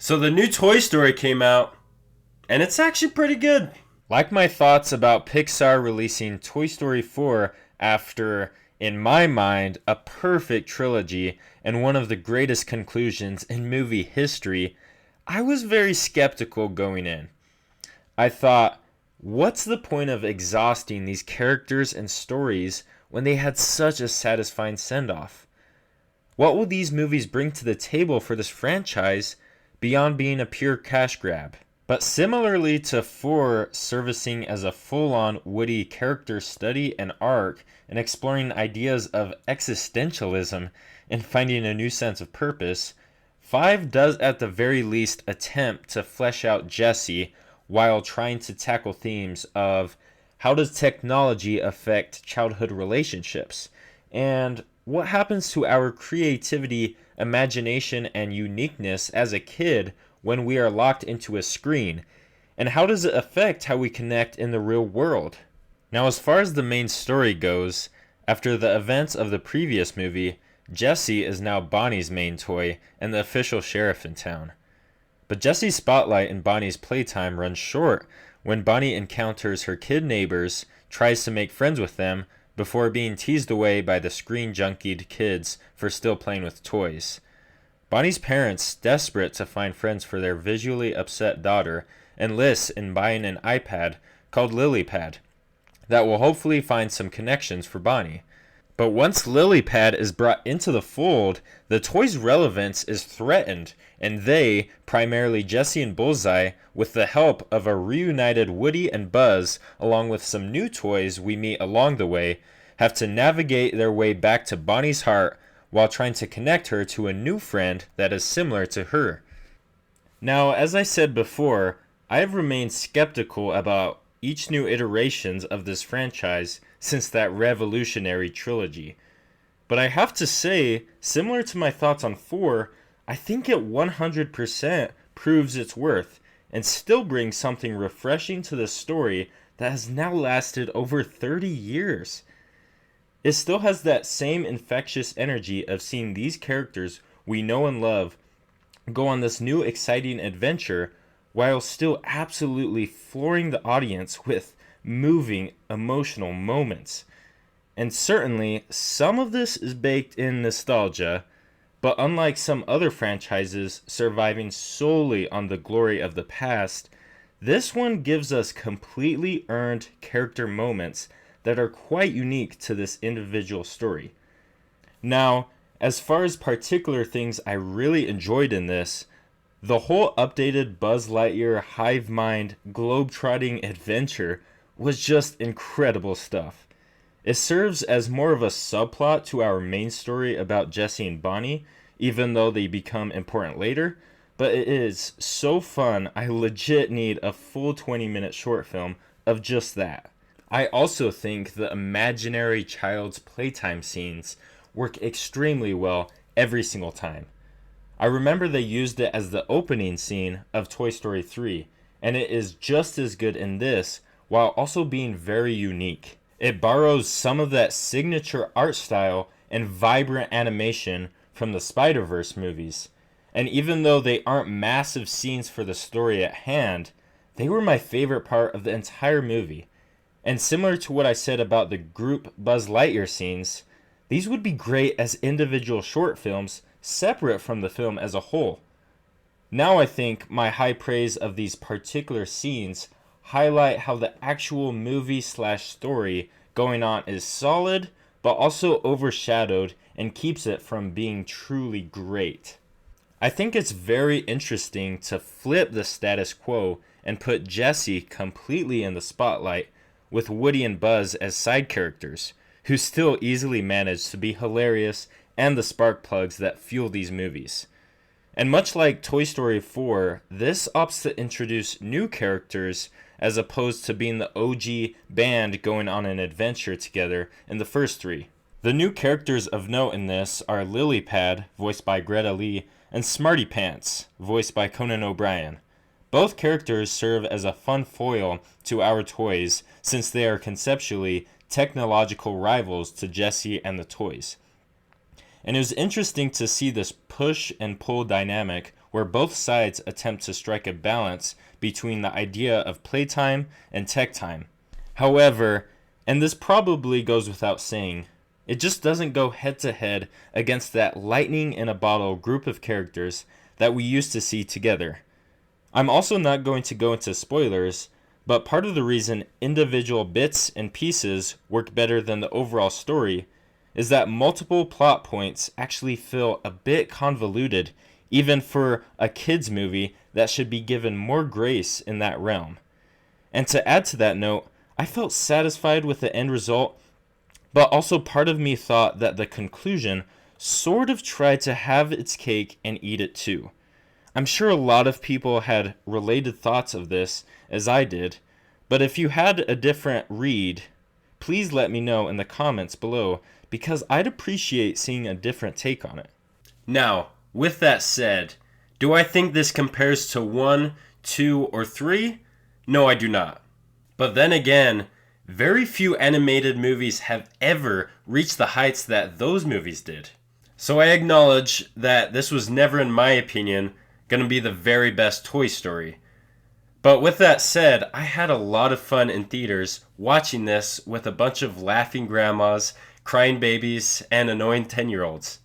So the new Toy Story came out, and it's actually pretty good. Like my thoughts about Pixar releasing Toy Story 4 after, in my mind, a perfect trilogy and one of the greatest conclusions in movie history, I was very skeptical going in. I thought, what's the point of exhausting these characters and stories when they had such a satisfying send off? What will these movies bring to the table for this franchise beyond being a pure cash grab? But similarly to 4 servicing as a full on Woody character study and arc and exploring ideas of existentialism and finding a new sense of purpose, 5 does at the very least attempt to flesh out Jesse while trying to tackle themes of how does technology affect childhood relationships and what happens to our creativity, imagination, and uniqueness as a kid when we are locked into a screen? And how does it affect how we connect in the real world? Now, as far as the main story goes, after the events of the previous movie, Jesse is now Bonnie's main toy and the official sheriff in town. But Jesse's spotlight in Bonnie's playtime runs short when Bonnie encounters her kid neighbors, tries to make friends with them, before being teased away by the screen junkied kids for still playing with toys. Bonnie's parents, desperate to find friends for their visually upset daughter, enlist in buying an iPad called LilyPad that will hopefully find some connections for Bonnie. But once LilyPad is brought into the fold, the toy's relevance is threatened, and they, primarily Jesse and Bullseye, with the help of a reunited Woody and Buzz, along with some new toys we meet along the way, have to navigate their way back to Bonnie's heart while trying to connect her to a new friend that is similar to her. Now, as I said before, I have remained skeptical about each new iterations of this franchise since that revolutionary trilogy. But I have to say, similar to my thoughts on 4, I think it 100% proves its worth and still brings something refreshing to the story that has now lasted over 30 years. It still has that same infectious energy of seeing these characters we know and love go on this new exciting adventure while still absolutely flooring the audience with moving emotional moments. And certainly, some of this is baked in nostalgia, but unlike some other franchises surviving solely on the glory of the past, this one gives us completely earned character moments that are quite unique to this individual story. Now, as far as particular things I really enjoyed in this, the whole updated Buzz Lightyear hive mind globetrotting adventure was just incredible stuff. It serves as more of a subplot to our main story about Jesse and Bonnie, even though they become important later, but it is so fun I legit need a full 20-minute short film of just that. I also think the imaginary child's playtime scenes work extremely well every single time. I remember they used it as the opening scene of Toy Story 3, and it is just as good in this while also being very unique. It borrows some of that signature art style and vibrant animation from the Spider-Verse movies, and even though they aren't massive scenes for the story at hand, they were my favorite part of the entire movie. And similar to what I said about the group Buzz Lightyear scenes, these would be great as individual short films separate from the film as a whole. Now I think my high praise of these particular scenes highlight how the actual movie/story going on is solid, but also overshadowed and keeps it from being truly great. I think it's very interesting to flip the status quo and put Jesse completely in the spotlight with Woody and Buzz as side characters, who still easily manage to be hilarious and the spark plugs that fuel these movies. And much like Toy Story 4, this opts to introduce new characters as opposed to being the OG band going on an adventure together in the first 3. The new characters of note in this are LilyPad, voiced by Greta Lee, and Smarty Pants, voiced by Conan O'Brien. Both characters serve as a fun foil to our toys since they are conceptually technological rivals to Jesse and the toys. And it was interesting to see this push and pull dynamic where both sides attempt to strike a balance between the idea of playtime and tech time. However, and this probably goes without saying, it just doesn't go head to head against that lightning in a bottle group of characters that we used to see together. I'm also not going to go into spoilers, but part of the reason individual bits and pieces work better than the overall story is that multiple plot points actually feel a bit convoluted, even for a kids movie that should be given more grace in that realm. And to add to that note, I felt satisfied with the end result, but also part of me thought that the conclusion sort of tried to have its cake and eat it too. I'm sure a lot of people had related thoughts of this as I did, but if you had a different read, please let me know in the comments below, because I'd appreciate seeing a different take on it. Now, with that said, do I think this compares to 1, 2, or 3? No, I do not. But then again, very few animated movies have ever reached the heights that those movies did. So I acknowledge that this was never, in my opinion, going to be the very best Toy Story. But with that said, I had a lot of fun in theaters watching this with a bunch of laughing grandmas, crying babies, and annoying 10-year-olds.